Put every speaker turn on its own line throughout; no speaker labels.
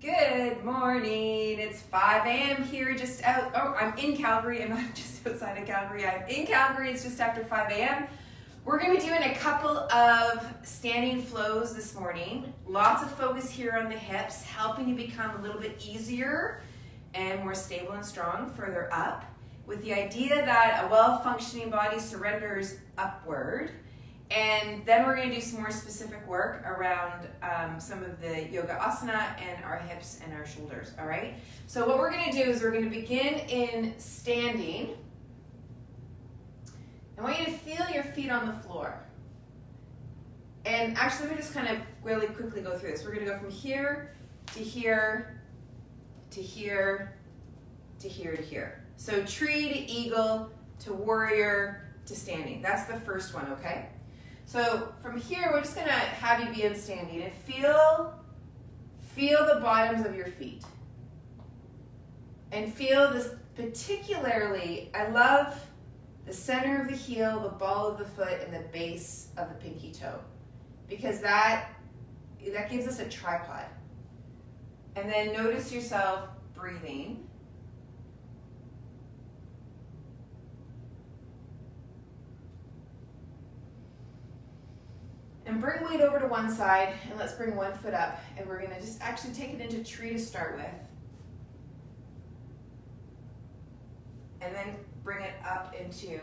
Good morning. It's 5 a.m. here, just out. Oh, I'm in Calgary. I'm not just outside of Calgary. I'm in Calgary. It's just after 5 a.m. We're going to be doing a couple of standing flows this morning. Lots of focus here on the hips, helping you become a little bit easier and more stable and strong further up, with the idea that a well-functioning body surrenders upward. And then we're going to do some more specific work around some of the yoga asana and our hips and our shoulders, all right? So what we're going to do is we're going to begin in standing. I want you to feel your feet on the floor. And actually, let me just kind of really quickly go through this. We're going to go from here to here to here to here to here. So tree to eagle to warrior to standing. That's the first one, okay? So from here, we're just gonna have you be in standing and feel the bottoms of your feet. And feel this particularly, I love the center of the heel, the ball of the foot, and the base of the pinky toe. Because that gives us a tripod. And then notice yourself breathing. And bring weight over to one side, and let's bring one foot up. And we're gonna just actually take it into tree to start with. And then bring it up into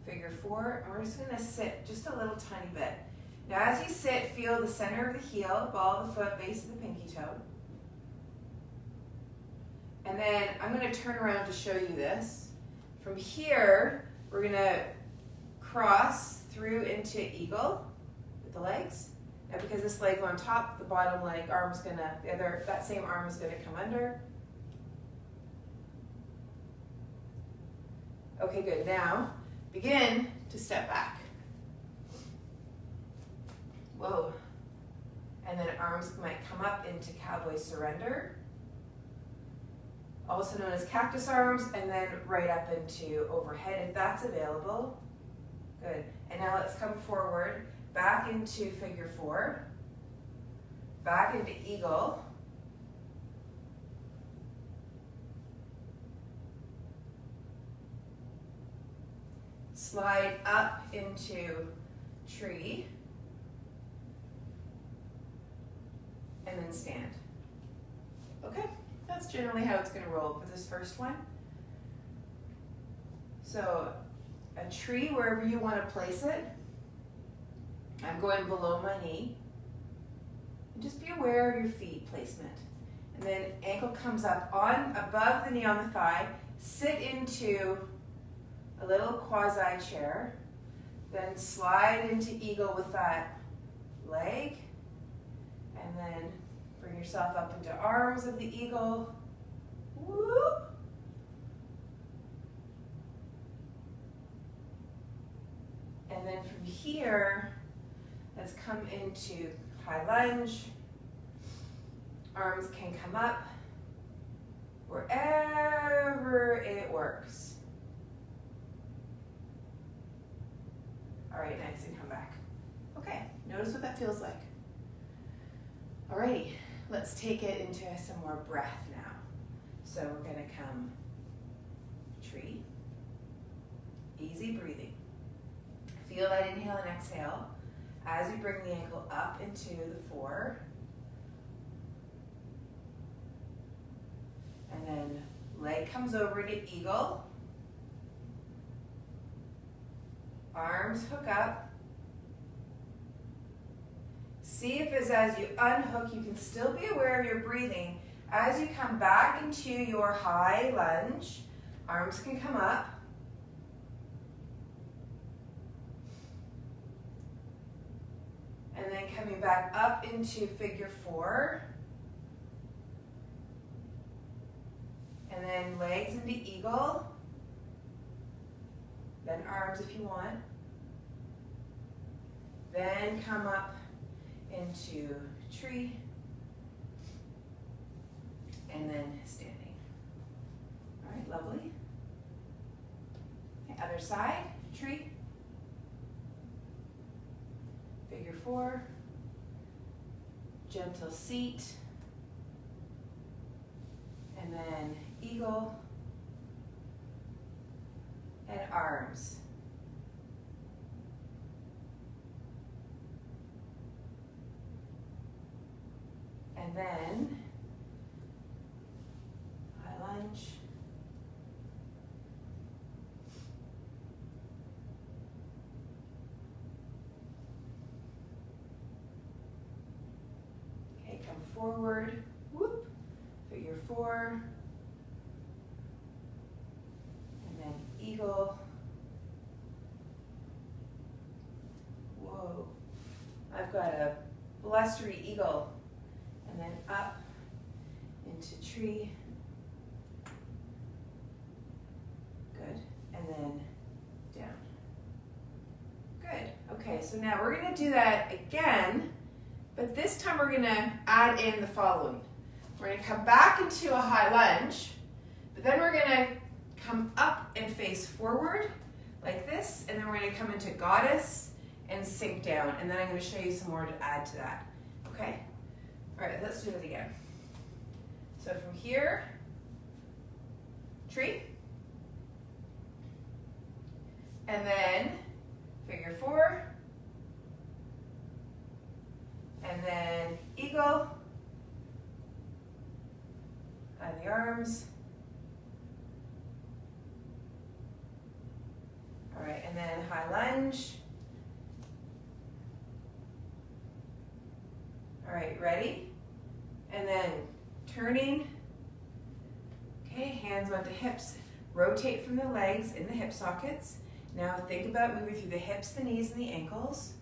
figure four. And we're just gonna sit just a little tiny bit. Now as you sit, feel the center of the heel, ball of the foot, base of the pinky toe. And then I'm gonna turn around to show you this. From here, we're gonna cross through into eagle with the legs. Now because this leg's on top, the bottom leg arm's gonna, that same arm is gonna come under. Okay, good. Now, begin to step back. Whoa. And then arms might come up into cowboy surrender, also known as cactus arms, and then right up into overhead if that's available. Good. And now let's come forward, back into figure four, back into eagle. Slide up into tree. And then stand. Okay, that's generally how it's going to roll for this first one. So a tree, wherever you want to place it. I'm going below my knee. And just be aware of your feet placement. And then ankle comes up on above the knee on the thigh. Sit into a little quasi chair. Then slide into eagle with that leg. And then bring yourself up into arms of the eagle. Whoop. And then from here, let's come into high lunge. Arms can come up wherever it works. All right, nice, and come back. Okay, notice what that feels like. Alrighty, let's take it into some more breath now. So we're gonna come tree, easy breathing. Feel that inhale and exhale as you bring the ankle up into the four. And then leg comes over to eagle. Arms hook up. See if as you unhook, you can still be aware of your breathing. As you come back into your high lunge, arms can come up. And then coming back up into figure four. And then legs into eagle. Then arms if you want. Then come up into tree. And then standing. All right, lovely. Okay, other side, tree. Figure four, gentle seat, and then eagle, and arms. And then high lunge. Okay, come forward, whoop, figure four, and then eagle. Whoa, I've got a blustery eagle. And then up into tree. Good. And then down. Good. Okay, so now we're going to do that again, but this time we're going to add in the following. We're going to come back into a high lunge, but then we're going to come up and face forward like this, and then we're going to come into goddess and sink down, and then I'm going to show you some more to add to that. Okay? All right, let's do it again. So from here, tree, and then figure four, and then eagle, and the arms. All right, and then high lunge. All right, ready? And then turning. Okay, hands onto hips. Rotate from the legs in the hip sockets. Now think about moving through the hips, the knees, and the ankles.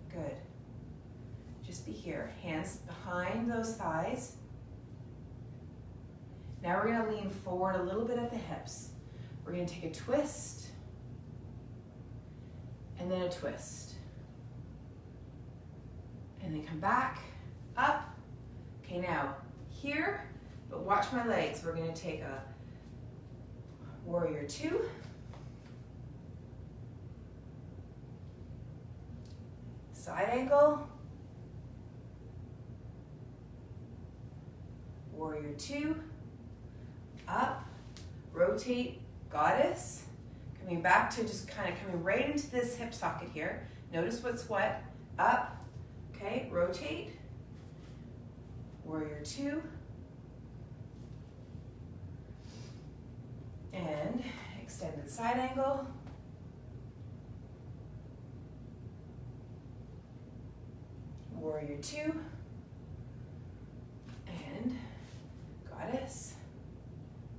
Good. Just be here. Hands behind those thighs. Now we're going to lean forward a little bit at the hips. We're going to take a twist, and then a twist. And then come back, up. Okay, now here, but watch my legs. We're going to take a warrior two. Side angle. Warrior two. Up. Rotate, goddess. Coming back to just kind of coming right into this hip socket here. Notice what's what. Up. Okay, rotate. Warrior two. And extended side angle. Warrior two. And goddess.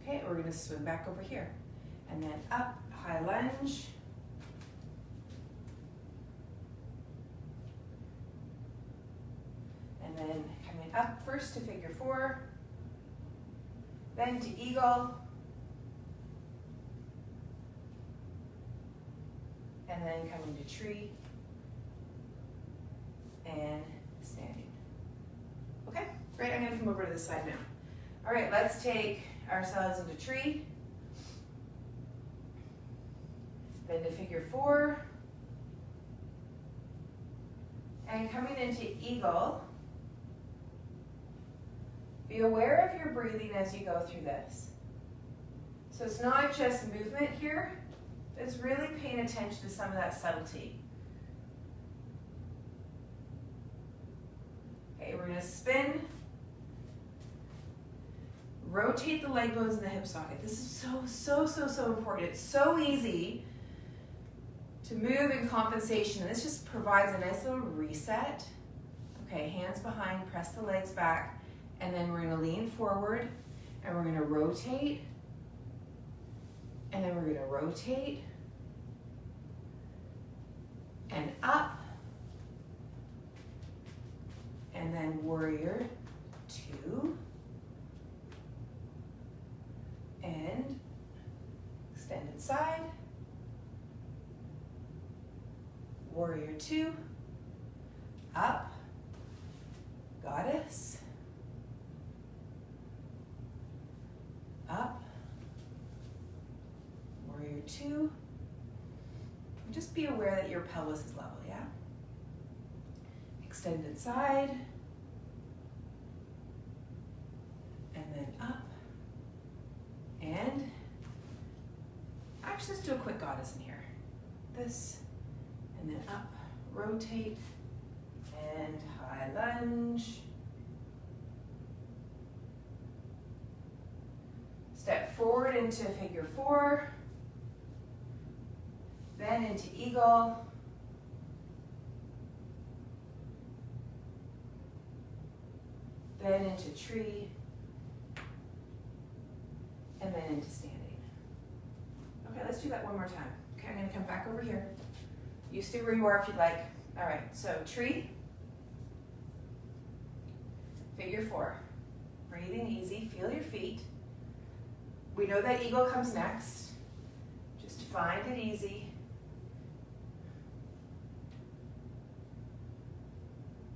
Okay, we're going to swim back over here. And then up, high lunge. And then coming up first to figure four, then to eagle, and then coming to tree, and standing. Okay, great, I'm gonna come over to this side now. All right, let's take ourselves into tree, then to figure four, and coming into eagle. Be aware of your breathing as you go through this. So it's not just movement here, it's really paying attention to some of that subtlety. Okay, we're going to spin, rotate the leg bones in the hip socket. This is so important. It's so easy to move in compensation, and this just provides a nice little reset. Okay, hands behind, press the legs back. And then we're going to lean forward, and we're going to rotate, and then we're going to rotate, and up, and then warrior two, and extended side, warrior two, up, goddess, up, warrior two. Just be aware that your pelvis is level, yeah? extended side, and then up, and actually let's do a quick goddess in here. This, and then up, rotate, and high lunge. Step forward into figure 4, then into eagle, then into tree, and then into standing. Okay, let's do that one more time. Okay, I'm gonna come back over here. You stay where you are if you'd like. All right, so tree, figure 4. Breathing easy, feel your feet. We know that eagle comes next. Just find it easy.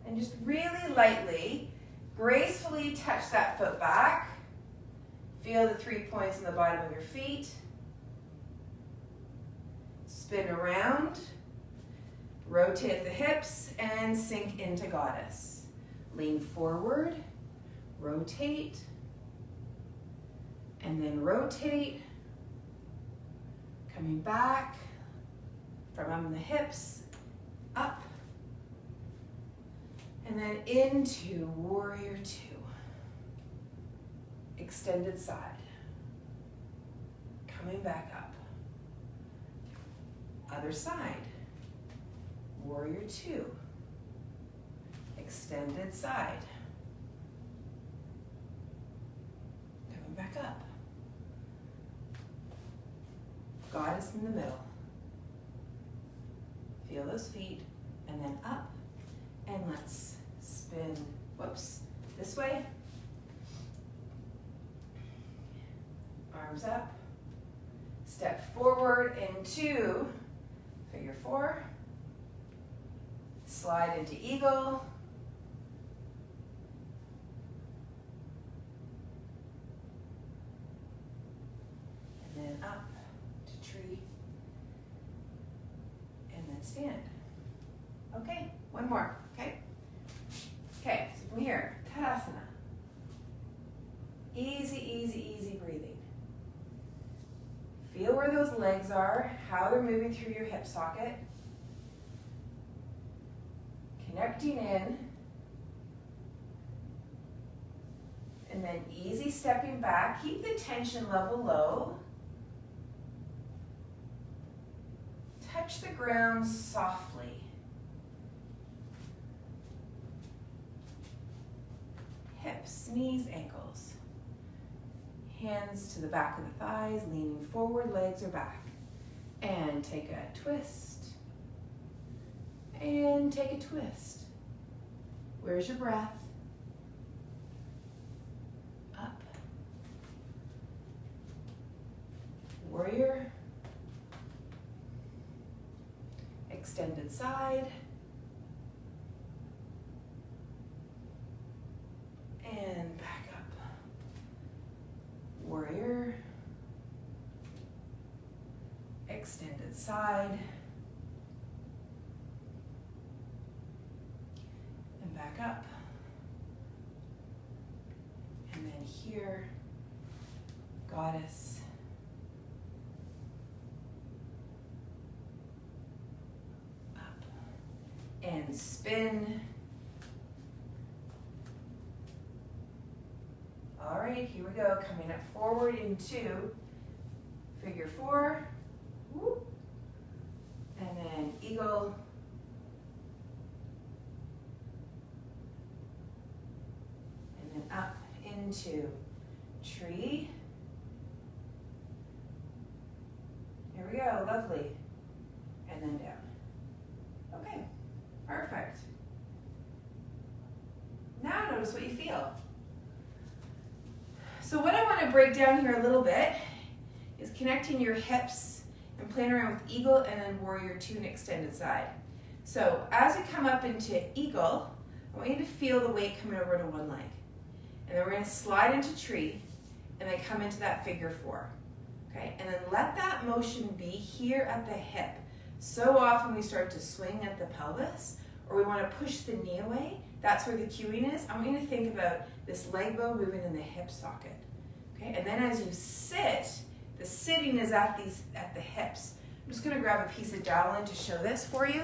And just really lightly, gracefully touch that foot back. Feel the 3 points in the bottom of your feet. Spin around. Rotate the hips and sink into goddess. Lean forward, rotate, and then rotate, coming back from the hips, up, and then into warrior 2. Extended side, coming back up. Other side, warrior 2, extended side, coming back up. Goddess in the middle. Feel those feet, and then up, and let's spin, whoops, this way. Arms up. Step forward into figure 4. Slide into eagle. And then up to tree. And then stand. Okay, one more, okay? Okay, so from here, Tadasana. Easy, easy, easy breathing. Feel where those legs are, how they're moving through your hip socket. Connecting in. And then easy stepping back. Keep the tension level low. Touch the ground softly. Hips, knees, ankles. Hands to the back of the thighs, leaning forward, legs are back. And take a twist. And take a twist. Where's your breath? Up. Warrior. Extended side. And back up. Warrior. Extended side. And back up. And then here, goddess. Up. And spin. All right, here we go. Coming up forward into figure 4. Whoop. And then eagle. And then up into tree. Here we go, lovely. And then down. Okay, perfect. Now notice what you feel. So what I want to break down here a little bit is connecting your hips and playing around with eagle and then warrior 2 and extended side. So as you come up into eagle, I want you to feel the weight coming over to one leg. And then we're going to slide into tree and then come into that figure 4. Okay, and then let that motion be here at the hip. So often we start to swing at the pelvis or we want to push the knee away, that's where the cueing is. I want you to think about this leg bone moving in the hip socket. Okay, and then as you sit, the sitting is at the hips. I'm just going to grab a piece of dowel to show this for you.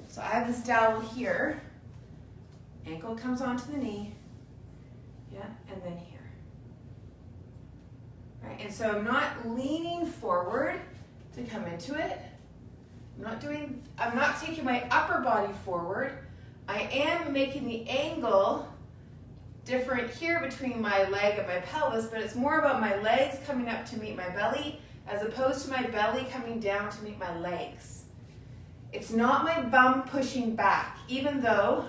So I have this dowel here. Ankle comes onto the knee. Yeah, and then here. Right, and so I'm not leaning forward to come into it. I'm not taking my upper body forward. I am making the angle different here between my leg and my pelvis, but it's more about my legs coming up to meet my belly as opposed to my belly coming down to meet my legs. It's not my bum pushing back, even though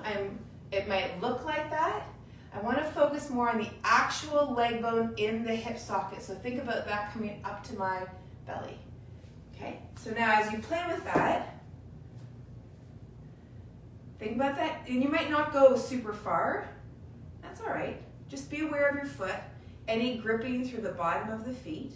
it might look like that. I want to focus more on the actual leg bone in the hip socket. So think about that coming up to my belly. Okay, so now as you play with that, think about that, and you might not go super far. That's all right. Just be aware of your foot, any gripping through the bottom of the feet.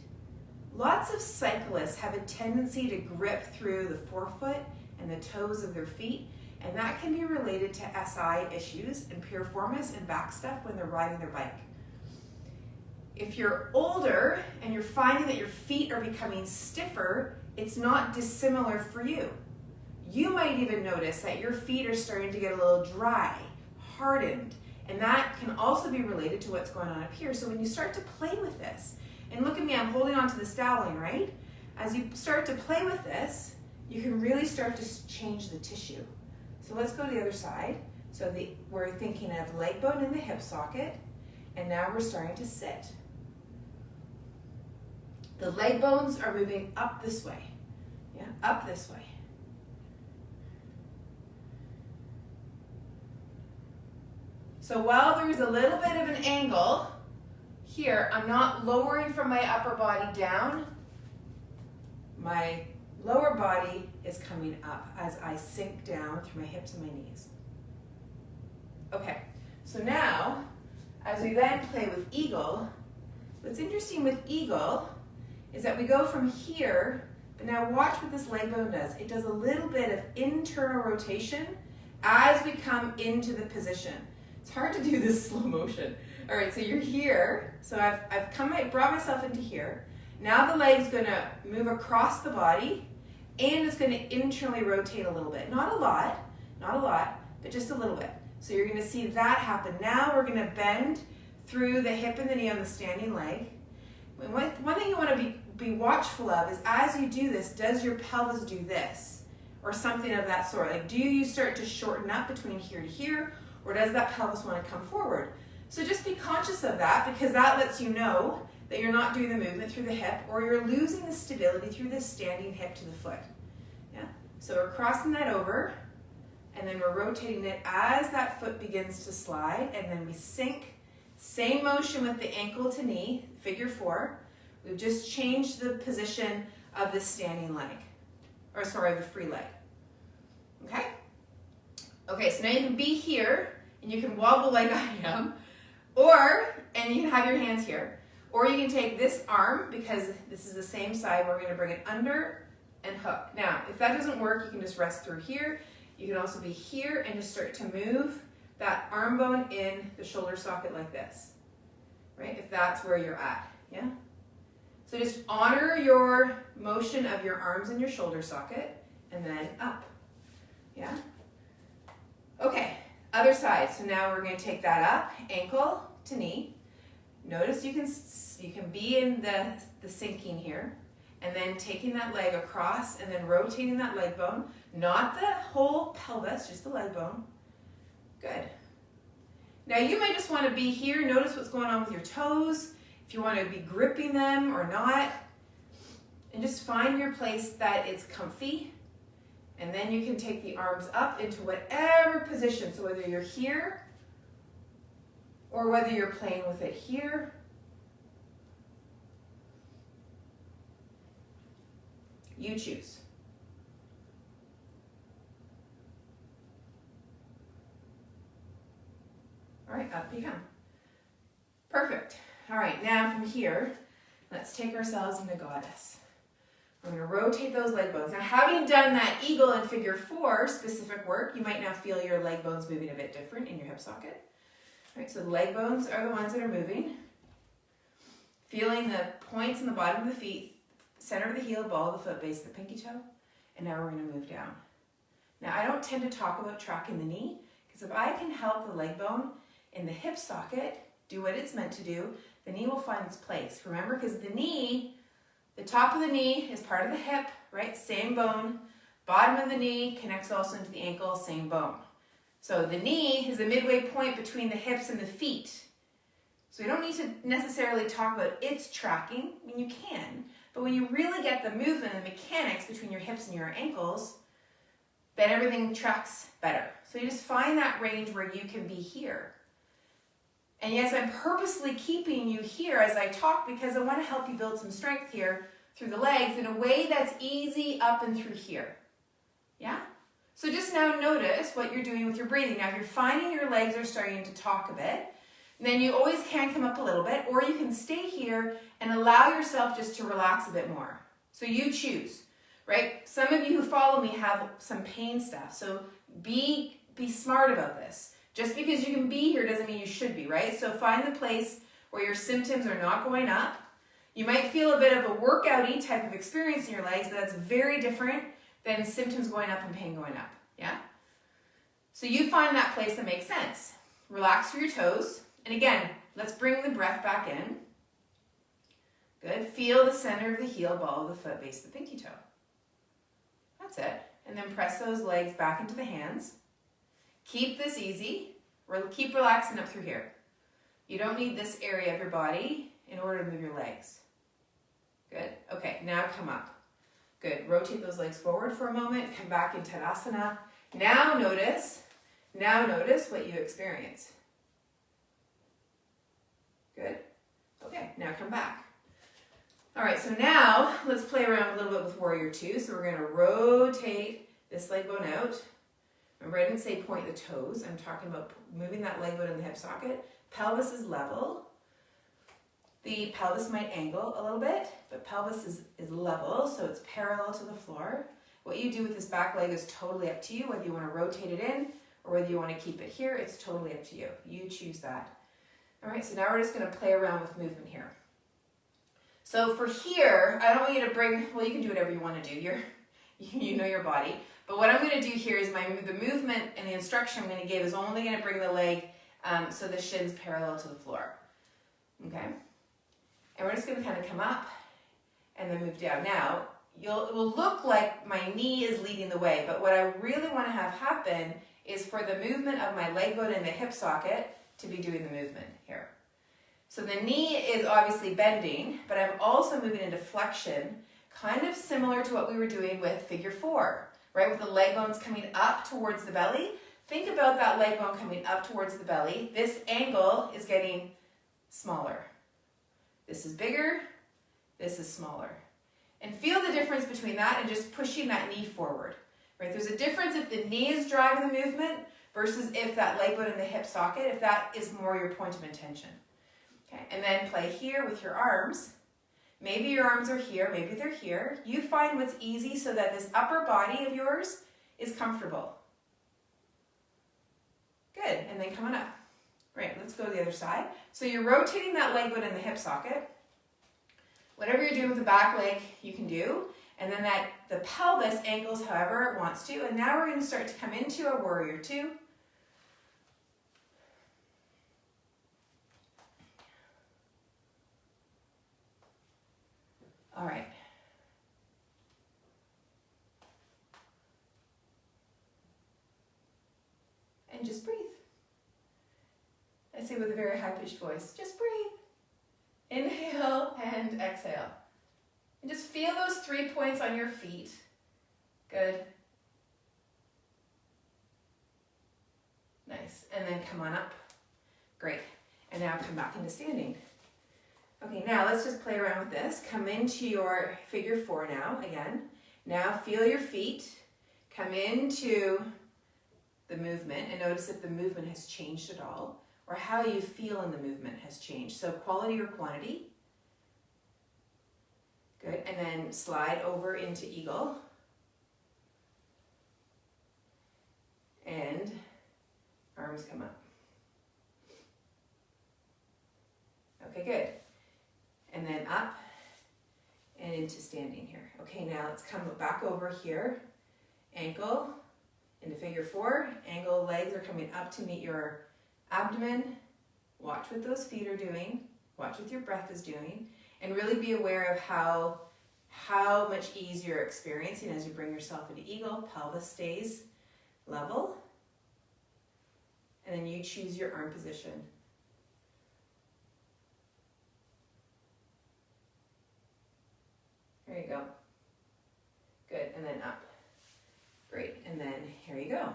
Lots of cyclists have a tendency to grip through the forefoot and the toes of their feet, and that can be related to SI issues and piriformis and back stuff when they're riding their bike. If you're older and you're finding that your feet are becoming stiffer, it's not dissimilar for you. You might even notice that your feet are starting to get a little dry, hardened, and that can also be related to what's going on up here. So when you start to play with this, and look at me, I'm holding onto the doweling, right? As you start to play with this, you can really start to change the tissue. So let's go to the other side. So we're thinking of leg bone in the hip socket, and now we're starting to sit. The leg bones are moving up this way. Yeah, up this way. So while there's a little bit of an angle here, I'm not lowering from my upper body down. My lower body is coming up as I sink down through my hips and my knees. Okay, so now, as we then play with eagle, what's interesting with eagle is that we go from here, but now watch what this leg bone does. It does a little bit of internal rotation as we come into the position. It's hard to do this slow motion. All right, so you're here. So I've brought myself into here. Now the leg's gonna move across the body and it's gonna internally rotate a little bit. Not a lot, but just a little bit. So you're gonna see that happen. Now we're gonna bend through the hip and the knee on the standing leg. One thing you wanna be watchful of is as you do this, does your pelvis do this? Or something of that sort. Like, do you start to shorten up between here to here? Or does that pelvis want to come forward? So just be conscious of that, because that lets you know that you're not doing the movement through the hip, or you're losing the stability through this standing hip to the foot. Yeah. So we're crossing that over, and then we're rotating it as that foot begins to slide, and then we sink. Same motion with the ankle to knee, figure 4. We've just changed the position of the standing leg, or sorry, the free leg. Okay? Okay, so now you can be here, and you can wobble like I am, and you can have your hands here, or you can take this arm, because this is the same side, we're gonna bring it under and hook. Now, if that doesn't work, you can just rest through here. You can also be here and just start to move that arm bone in the shoulder socket like this, right? If that's where you're at, yeah? So just honor your motion of your arms in your shoulder socket, and then up, yeah? Okay, other side. So now we're going to take that up, ankle to knee. Notice you can be in the sinking here, and then taking that leg across and then rotating that leg bone, not the whole pelvis, just the leg bone. Good. Now you might just want to be here. Notice what's going on with your toes, if you want to be gripping them or not, and just find your place that it's comfy. And then you can take the arms up into whatever position. So whether you're here or whether you're playing with it here. You choose. All right, up you come. Perfect. All right, now from here, let's take ourselves into goddess. We're going to rotate those leg bones. Now, having done that eagle in figure 4 specific work, you might now feel your leg bones moving a bit different in your hip socket. All right, so the leg bones are the ones that are moving. Feeling the points in the bottom of the feet, center of the heel, ball of the foot, base of the pinky toe. And now we're going to move down. Now, I don't tend to talk about tracking the knee, because if I can help the leg bone in the hip socket do what it's meant to do, the knee will find its place. Remember, because the knee, the top of the knee is part of the hip, right? Same bone. Bottom of the knee connects also into the ankle, same bone. So the knee is the midway point between the hips and the feet. So we don't need to necessarily talk about its tracking. I mean, you can, but when you really get the movement and the mechanics between your hips and your ankles, then everything tracks better. So you just find that range where you can be here. And yes, I'm purposely keeping you here as I talk because I want to help you build some strength here through the legs in a way that's easy up and through here. Yeah? So just now notice what you're doing with your breathing. Now, if you're finding your legs are starting to talk a bit, then you always can come up a little bit, or you can stay here and allow yourself just to relax a bit more. So you choose, right? Some of you who follow me have some pain stuff, so be smart about this. Just because you can be here doesn't mean you should be, right? So find the place where your symptoms are not going up. You might feel a bit of a workout-y type of experience in your legs, but that's very different than symptoms going up and pain going up, yeah? So you find that place that makes sense. Relax through your toes. And again, let's bring the breath back in. Good. Feel the center of the heel, ball of the foot, base of the pinky toe. That's it. And then press those legs back into the hands. Keep this easy. Keep relaxing up through here. You don't need this area of your body in order to move your legs. Good. Okay, now come up. Good. Rotate those legs forward for a moment. Come back in Tadasana. Now notice what you experience. Good. Okay, now come back. All right, so now let's play around a little bit with Warrior 2. So we're going to rotate this leg bone out. Remember, I didn't say point the toes. I'm talking about moving that leg bone in the hip socket. Pelvis is level. The pelvis might angle a little bit, but pelvis is level, so it's parallel to the floor. What you do with this back leg is totally up to you, whether you want to rotate it in or whether you want to keep it here. It's totally up to you. You choose that. All right, so now we're just going to play around with movement here. So for here, I don't want you to bring, well, you can do whatever you want to do. You know your body. But what I'm going to do here is the movement and the instruction I'm going to give is only going to bring the leg so the shin's parallel to the floor. Okay? And we're just going to kind of come up and then move down. Now, it will look like my knee is leading the way, but what I really want to have happen is for the movement of my leg bone in the hip socket to be doing the movement here. So the knee is obviously bending, but I'm also moving into flexion, kind of similar to what we were doing with figure 4, right? With the leg bones coming up towards the belly. Think about that leg bone coming up towards the belly. This angle is getting smaller. This is bigger, this is smaller. And feel the difference between that and just pushing that knee forward, right? There's a difference if the knee is driving the movement versus if that leg bone in the hip socket, if that is more your point of intention. Okay, and then play here with your arms. Maybe your arms are here, maybe they're here. You find what's easy so that this upper body of yours is comfortable. Good, and then come on up. Right, let's go to the other side. So you're rotating that leg bone in the hip socket. Whatever you're doing with the back leg, you can do. And then the pelvis angles however it wants to. And now we're going to start to come into a Warrior 2. All right. And just breathe. I say with a very high-pitched voice, just breathe. Inhale and exhale. And just feel those 3 points on your feet. Good. Nice. And then come on up. Great. And now come back into standing. Okay, now let's just play around with this. Come into your figure 4 now, again. Now feel your feet. Come into the movement and notice if the movement has changed at all or how you feel in the movement has changed. So quality or quantity. Good, and then slide over into eagle. And arms come up. Okay, good. And then up and into standing here. Okay, now let's come back over here. Ankle into figure four. Angle legs are coming up to meet your abdomen. Watch what those feet are doing. Watch what your breath is doing. And really be aware of how much ease you're experiencing as you bring yourself into eagle. Pelvis stays level. And then you choose your arm position. There you go. Good, and then up. Great, and then here you go.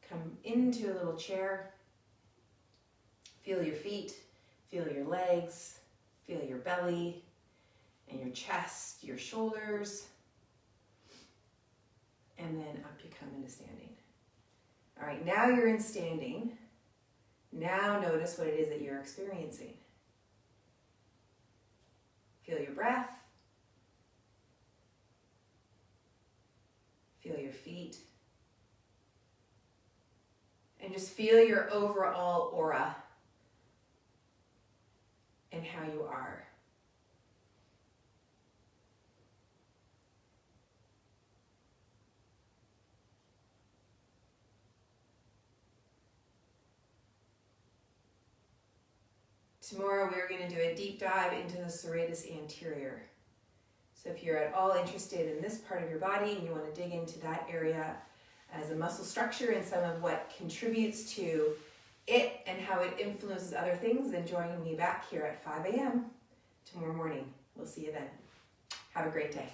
Come into a little chair. Feel your feet, feel your legs, feel your belly, and your chest, your shoulders. And then up you come into standing. All right, now you're in standing. Now notice what it is that you're experiencing. Feel your breath. Feel your feet. And just feel your overall aura and how you are. Tomorrow we're going to do a deep dive into the serratus anterior. So if you're at all interested in this part of your body and you want to dig into that area as a muscle structure and some of what contributes to it and how it influences other things, then join me back here at 5 a.m. tomorrow morning. We'll see you then. Have a great day.